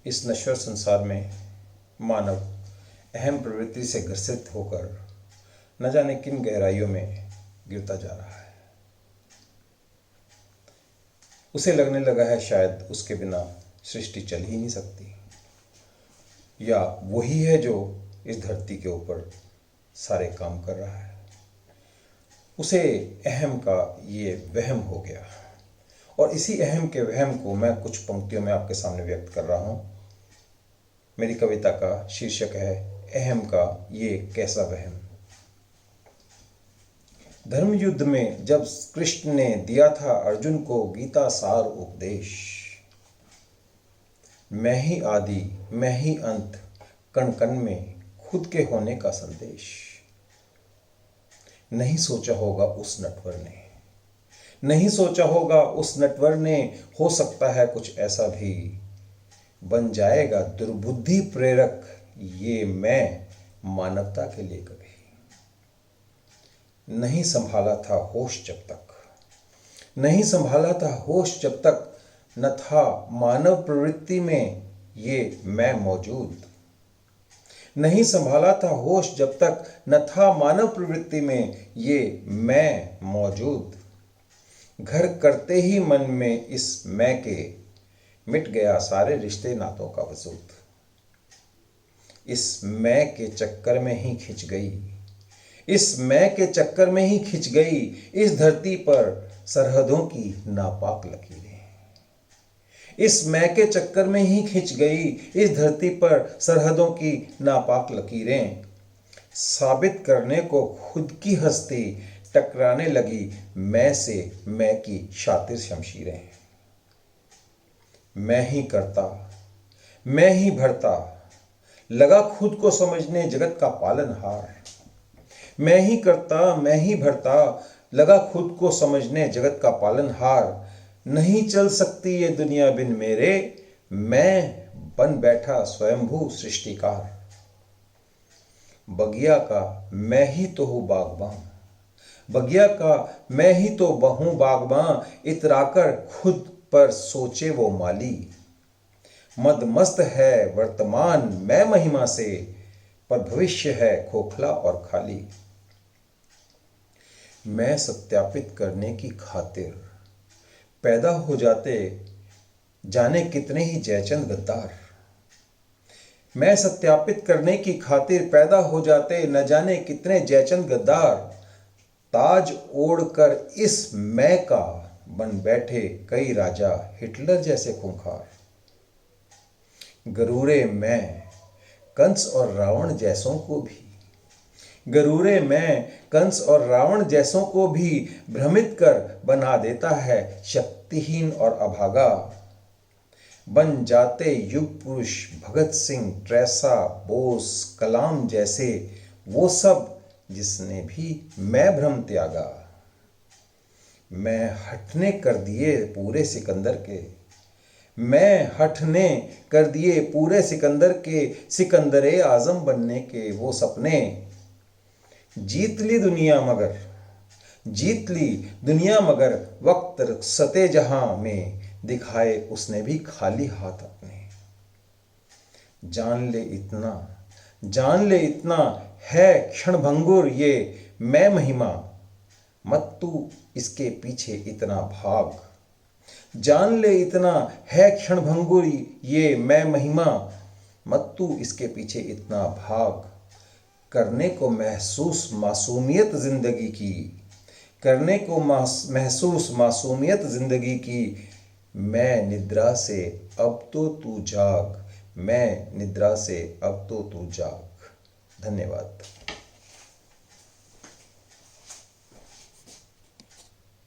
इस नश्वर संसार में मानव अहम प्रवृत्ति से ग्रसित होकर न जाने किन गहराइयों में गिरता जा रहा है। उसे लगने लगा है शायद उसके बिना सृष्टि चल ही नहीं सकती, या वही है जो इस धरती के ऊपर सारे काम कर रहा है। उसे अहम का ये वहम हो गया, और इसी अहम के वहम को मैं कुछ पंक्तियों में आपके सामने व्यक्त कर रहा हूँ। मेरी कविता का शीर्षक है अहम का ये कैसा वहम। धर्म युद्ध में जब कृष्ण ने दिया था अर्जुन को गीता सार उपदेश, मैं ही आदि मैं ही अंत, कण कण में खुद के होने का संदेश। नहीं सोचा होगा उस नटवर ने, नहीं सोचा होगा उस नटवर ने, हो सकता है कुछ ऐसा भी बन जाएगा दुर्बुद्धि प्रेरक ये मैं मानवता के लिए कभी। नहीं संभाला था होश जब तक, नहीं संभाला था होश जब तक, न था मानव प्रवृत्ति में ये मैं मौजूद। नहीं संभाला था होश जब तक, न था मानव प्रवृत्ति में ये मैं मौजूद। घर करते ही मन में इस मैं के मिट गया सारे रिश्ते नातों का वजूद। इस मैं के चक्कर में ही खिंच गई, इस मैं के चक्कर में ही खिंच गई इस धरती पर सरहदों की नापाक लकीरें। इस मैं के चक्कर में ही खिंच गई इस धरती पर सरहदों की नापाक लकीरें। साबित करने को खुद की हस्ती टकराने लगी मैं से मैं की शातिर शमशीरें। मैं ही करता मैं ही भरता, लगा खुद को समझने जगत का पालनहार। मैं ही करता मैं ही भरता, लगा खुद को समझने जगत का पालनहार। नहीं चल सकती ये दुनिया बिन मेरे, मैं बन बैठा स्वयंभू सृष्टिकार। बगिया का मैं ही तो हूँ बागबान, बगिया का मैं ही तो हूँ बागबान। इतराकर खुद पर सोचे वो माली, मदमस्त है वर्तमान मैं महिमा से, पर भविष्य है खोखला और खाली। मैं सत्यापित करने की खातिर पैदा हो जाते जाने कितने ही जयचंद गद्दार। मैं सत्यापित करने की खातिर पैदा हो जाते न जाने कितने जयचंद गद्दार। ताज ओढ़कर इस मैं का बन बैठे कई राजा हिटलर जैसे खूंखार। गरूरे मैं कंस और रावण जैसों को भी, गरूरे मैं कंस और रावण जैसों को भी भ्रमित कर बना देता है शक्तिहीन और अभागा। बन जाते युग पुरुष भगत सिंह, ट्रेसा, बोस, कलाम जैसे वो सब जिसने भी मैं भ्रम त्यागा। मैं हटने कर दिए पूरे सिकंदर के, मैं हटने कर दिए पूरे सिकंदर के, सिकंदरे आजम बनने के वो सपने। जीत ली दुनिया मगर, जीत ली दुनिया मगर, वक्त सते जहां में दिखाए उसने भी खाली हाथ अपने। जान ले इतना, जान ले इतना है क्षणभंगुर ये मैं महिमा, मत तू इसके पीछे इतना भाग। जान ले इतना है क्षणभंगुर ये मैं महिमा, मत तू इसके पीछे इतना भाग। करने को महसूस मासूमियत जिंदगी की, करने को महसूस मासूमियत जिंदगी की। मैं निद्रा से अब तो तू जाग, मैं निद्रा से अब तो तू जाग। धन्यवाद।